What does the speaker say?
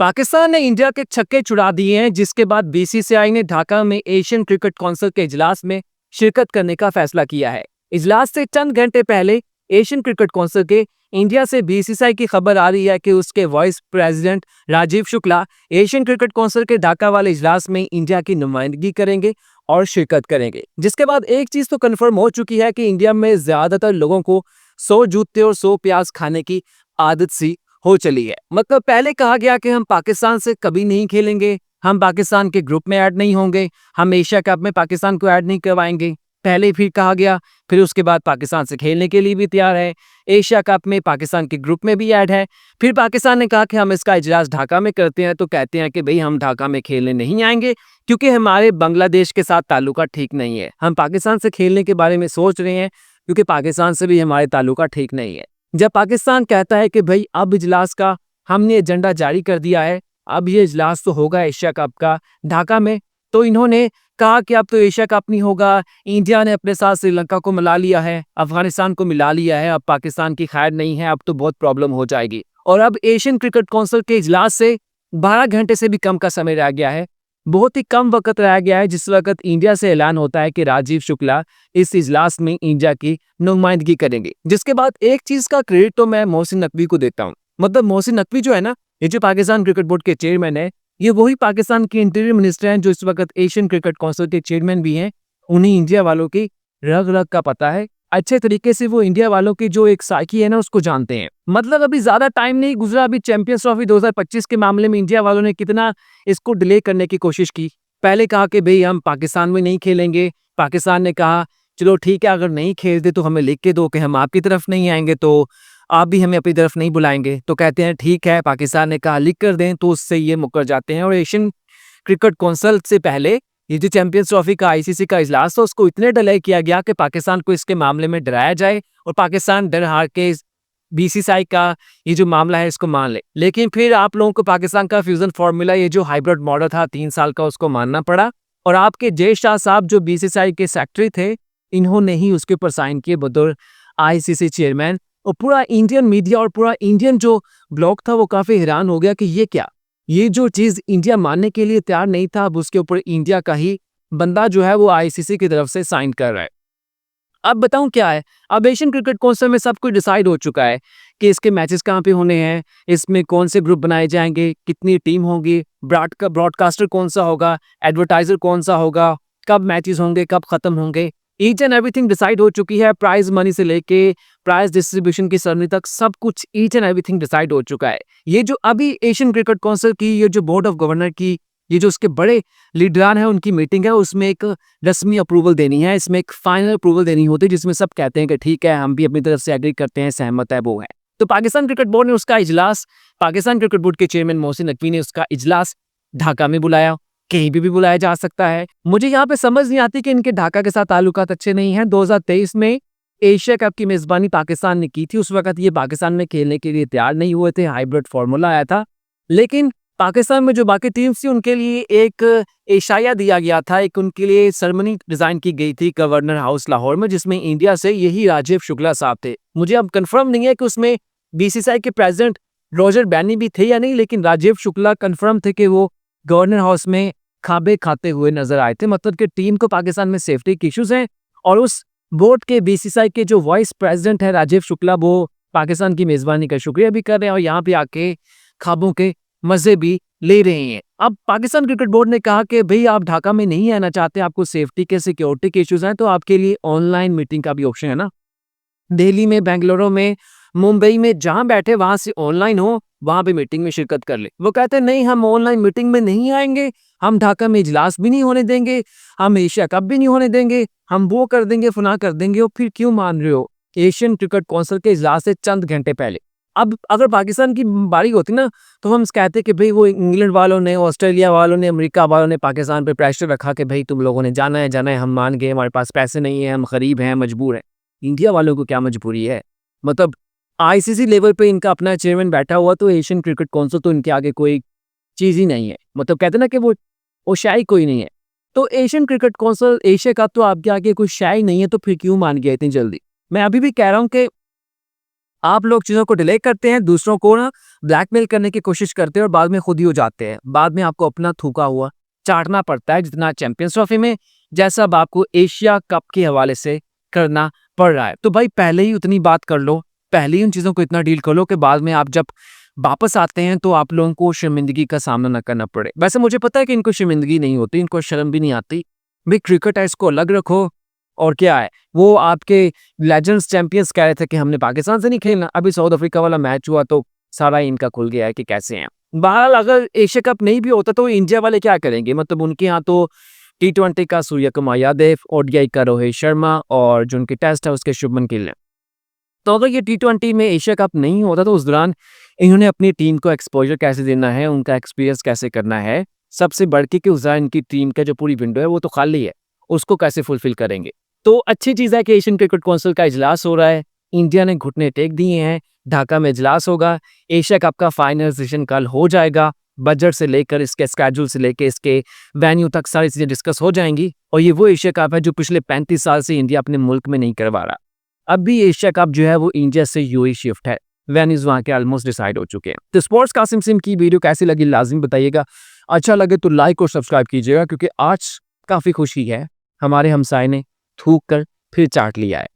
पाकिस्तान ने इंडिया के छक्के छुड़ा दिए हैं, जिसके बाद बीसीसीआई ने ढाका में एशियन क्रिकेट काउंसिल के इजलास में शिरकत करने का फैसला किया है। इजलास से चंद घंटे पहले एशियन क्रिकेट काउंसिल के इंडिया से बीसीसीआई की खबर आ रही है कि उसके vice president Rajeev Shukla Asian cricket council के ढाका वाले इजलास में इंडिया की नुमाइंदगी करेंगे और शिरकत करेंगे। जिसके बाद एक चीज तो कंफर्म हो चुकी है कि इंडिया में ज्यादातर लोगों को 100 जूते और 100 प्याज खाने की आदत सी हो चली है। मतलब पहले कहा गया कि हम पाकिस्तान से कभी नहीं खेलेंगे, हम पाकिस्तान के ग्रुप में ऐड नहीं होंगे, हम एशिया कप में पाकिस्तान को ऐड नहीं करवाएंगे। पहले फिर कहा गया, फिर उसके बाद पाकिस्तान से खेलने के लिए भी तैयार है, एशिया कप में पाकिस्तान के ग्रुप में भी ऐड है। फिर पाकिस्तान ने कहा कि हम इसका इजलास ढाका में करते हैं, तो कहते हैं कि भाई हम ढाका में खेलने नहीं आएंगे क्योंकि हमारे बांग्लादेश के साथ ताल्लुका ठीक नहीं है। हम पाकिस्तान से खेलने के बारे में सोच रहे हैं क्योंकि पाकिस्तान से भी हमारे ताल्लुका ठीक नहीं है। जब पाकिस्तान कहता है कि भाई अब इजलास का हमने एजेंडा जारी कर दिया है, अब ये इजलास तो होगा एशिया कप का ढाका में, तो इन्होंने कहा कि अब तो एशिया कप नहीं होगा। इंडिया ने अपने साथ श्रीलंका को मिला लिया है, अफगानिस्तान को मिला लिया है, अब पाकिस्तान की खैर नहीं है, अब तो बहुत प्रॉब्लम हो जाएगी। और अब एशियन क्रिकेट काउंसिल के इजलास से 12 घंटे से भी कम का समय रह गया है, बहुत ही कम वक्त रह गया है, जिस वक्त इंडिया से ऐलान होता है कि राजीव शुक्ला इस इजलास में इंडिया की नुमाइंदगी करेंगे। जिसके बाद एक चीज का क्रेडिट तो मैं मोहसिन नकवी को देता हूँ। मतलब मोहसिन नकवी जो है ना, ये जो पाकिस्तान क्रिकेट बोर्ड के चेयरमैन है, ये वही पाकिस्तान के इंटीरियर मिनिस्टर हैं जो इस वक्त एशियन क्रिकेट काउंसिल के चेयरमैन भी हैं। उन्हें इंडिया वालों की रग रग का पता है, अच्छे तरीके से वो इंडिया वालों की जो एक साइकी है ना उसको जानते हैं। मतलब अभी ज्यादा टाइम नहीं गुजरा, अभी चैंपियंस ट्रॉफी 2025 के मामले में इंडिया वालों ने कितना इसको डिले करने की कोशिश की। पहले कहा कि भाई हम पाकिस्तान में नहीं खेलेंगे, पाकिस्तान ने कहा चलो ठीक है, अगर नहीं खेलते तो हमें लिख के दो कि हम आपकी तरफ नहीं आएंगे, तो आप भी हमें अपनी तरफ नहीं बुलाएंगे। तो कहते हैं ठीक है, पाकिस्तान ने कहा लिख कर दें, तो उससे ये मुकर जाते हैं। और एशियन क्रिकेट काउंसिल से पहले ये जो चैंपियंस ट्रॉफी का आईसीसी का इजलास था, उसको इतने डिले किया गया कि पाकिस्तान को इसके मामले में डराया जाए और पाकिस्तान डर हार के बीसीसीआई का ये जो मामला है इसको मान ले। लेकिन फिर आप लोगों को पाकिस्तान का फ्यूजन फार्मूला, ये जो हाइब्रिड मॉडल था 3 साल का, उसको मानना पड़ा। और आपके जय शाह साहब जो बीसीसीआई के सेक्रेटरी थे, इन्होंने ही उसके ऊपर साइन किए बतौर आईसीसी चेयरमैन। और पूरा इंडियन मीडिया और पूरा इंडियन जो ब्लॉक था वो काफी हैरान हो गया कि ये क्या, ये जो चीज इंडिया मानने के लिए तैयार नहीं था, अब उसके ऊपर इंडिया का ही बंदा जो है वो आईसीसी की तरफ से साइन कर रहा है। अब बताऊं क्या है, अब एशियन क्रिकेट काउंसिल में सब कुछ डिसाइड हो चुका है कि इसके मैचेस कहाँ पे होने हैं, इसमें कौन से ग्रुप बनाए जाएंगे, कितनी टीम होगी, ब्रॉडकास्टर कौन सा होगा, एडवर्टाइजर कौन सा होगा, कब मैचेस होंगे, कब खत्म होंगे, ईच एंड एवरीथिंग डिसाइड हो चुकी है। प्राइज मनी से लेके प्राइज डिस्ट्रीब्यूशन की सरणी तक सब कुछ ईच एंड एवरीथिंग डिसाइड हो चुका है। ये जो अभी एशियन क्रिकेट काउंसिल की ये जो बोर्ड ऑफ गवर्नर की ये जो उसके बड़े लीडरान है उनकी मीटिंग है, उसमें एक रस्मी अप्रूवल देनी है, इसमें एक फाइनल अप्रूवल देनी होती है, जिसमें सब कहते हैं कि ठीक है, हम भी अपनी तरफ से एग्री करते हैं, सहमत है, वो है। तो पाकिस्तान क्रिकेट बोर्ड ने उसका इजलास, पाकिस्तान क्रिकेट बोर्ड के चेयरमैन मोहसिन नकवी ने उसका इजलास ढाका में बुलाया, कहीं भी बुलाया जा सकता है। मुझे यहाँ पे समझ नहीं आती कि इनके ढाका के साथ ताल्लुकात अच्छे नहीं हैं। 2023 में एशिया कप की मेजबानी पाकिस्तान ने की थी, उस वक्त ये पाकिस्तान में खेलने के लिए तैयार नहीं हुए थे, हाइब्रिड फार्मूला आया था। लेकिन पाकिस्तान में जो बाकी टीम्स थी उनके लिए एक इशाया दिया गया था, एक उनके लिए सेरेमनी डिजाइन की गई थी गवर्नर हाउस लाहौर में, जिसमें इंडिया से यही राजीव शुक्ला साहब थे। मुझे अब कंफर्म नहीं है कि उसमें बीसीसीआई के प्रेसिडेंट रॉजर बैनी भी थे या नहीं, लेकिन राजीव शुक्ला कंफर्म थे कि वो गवर्नर हाउस में खाबे खाते हुए नजर आए थे। मतलब कि टीम को पाकिस्तान में सेफ्टी के इश्यूज हैं और उस बोर्ड के बीसीसीआई के जो वाइस प्रेसिडेंट है राजीव शुक्ला, वो पाकिस्तान की मेजबानी का शुक्रिया भी कर रहे हैं और यहाँ पे आके खाबों के मजे भी ले रहे हैं। अब पाकिस्तान क्रिकेट बोर्ड ने कहा कि भाई आप ढाका में नहीं आना चाहते, आपको सेफ्टी के सिक्योरिटी के इश्यूज हैं, तो आपके लिए ऑनलाइन मीटिंग का भी ऑप्शन है ना। दिल्ली में, बेंगलुरु में, मुंबई में, जहां बैठे वहां से ऑनलाइन हो, वहां पे मीटिंग में शिरकत कर ले। वो कहते हैं नहीं, हम ऑनलाइन मीटिंग में नहीं आएंगे, हम ढाका में इजलास भी नहीं होने देंगे, हम एशिया कप भी नहीं होने देंगे, हम वो कर देंगे, फना कर देंगे। और फिर क्यों मान रहे हो? एशियन क्रिकेट काउंसिल के इजलास से चंद घंटे पहले, अब अगर पाकिस्तान की बारी होती ना, तो हम कहते कि भाई वो इंग्लैंड वालों ने, ऑस्ट्रेलिया वालों ने, अमेरिका वालों ने पाकिस्तान पे प्रेशर रखा कि भाई तुम लोगों ने जाना है, हम मान गए, हमारे पास पैसे नहीं है, हम गरीब हैं, मजबूर हैं। इंडिया वालों को क्या मजबूरी है? मतलब आईसीसी लेवल पे इनका अपना चेयरमैन बैठा हुआ, तो एशियन क्रिकेट काउंसिल तो इनके आगे कोई चीज ही नहीं है। मतलब कहते ना कि वो शाही कोई नहीं है। तो Asian cricket council, Asia cup तो आपके आगे कोई शाही नहीं है, तो फिर क्यों मान गया इतनी जल्दी? मैं अभी भी कह रहा हूँ कि आप लोग चीज़ों को डिले करते हैं, दूसरों को ना ब्लैकमेल करने की कोशिश करते हैं और बाद में खुद ही हो जाते हैं। बाद में आपको अपना थूका हुआ चाटना पड़ता है, जितना चैंपियंस ट्रॉफी में, जैसा अब आपको एशिया कप के हवाले से करना पड़ रहा है। तो भाई पहले ही उतनी बात कर लो, पहले ही उन चीज़ों को इतना डील कर लो कि बाद में आप जब वापस आते हैं तो आप लोगों को शर्मिंदगी का सामना ना करना पड़े। वैसे मुझे पता है कि इनको शर्मिंदगी नहीं होती, इनको शर्म भी नहीं आती। भाई क्रिकेट है, इसको अलग रखो। और क्या है, वो आपके लेजेंड्स चैंपियंस कह रहे थे कि हमने पाकिस्तान से नहीं खेलना। अभी साउथ अफ्रीका वाला मैच हुआ तो सारा इनका खुल गया है कि कैसे हैं। बहरहाल अगर एशिया कप नहीं भी होता तो इंडिया वाले क्या करेंगे, मतलब उनके यहाँ तो T20 का सूर्य कुमार यादव, ODI का रोहित शर्मा और जो उनके टेस्ट है उसके शुभमन गिल है। तो अगर ये T20 में एशिया कप नहीं होता तो उस दौरान इन्होंने अपनी टीम को एक्सपोजर कैसे देना है, उनका एक्सपीरियंस कैसे करना है, सबसे बढ़ के कि उस दौरान इनकी टीम का जो पूरी विंडो है वो तो खाली है, उसको कैसे फुलफिल करेंगे। तो अच्छी चीज़ है कि एशियन क्रिकेट काउंसिल का इजलास हो रहा है, इंडिया ने घुटने टेक दिए हैं, ढाका में इजलास होगा, एशिया कप का फाइनल डिसीजन कल हो जाएगा। बजट से लेकर इसके स्केड्यूल से लेकर इसके वेन्यू तक सारी चीज़ें डिस्कस हो जाएंगी। और ये वो एशिया कप है जो पिछले 35 साल से इंडिया अपने मुल्क में नहीं करवा रहा। अब भी एशिया कप जो है वो इंडिया से यूएई शिफ्ट है, वेन्यूज वहाँ के ऑलमोस्ट डिसाइड हो चुके हैं। तो स्पोर्ट्स कासिम सिम की वीडियो कैसी लगी लाजिम बताइएगा। अच्छा लगे तो लाइक और सब्सक्राइब कीजिएगा, क्योंकि आज काफ़ी खुशी है, हमारे हमसाए ने थूक कर फिर चाट लिया है।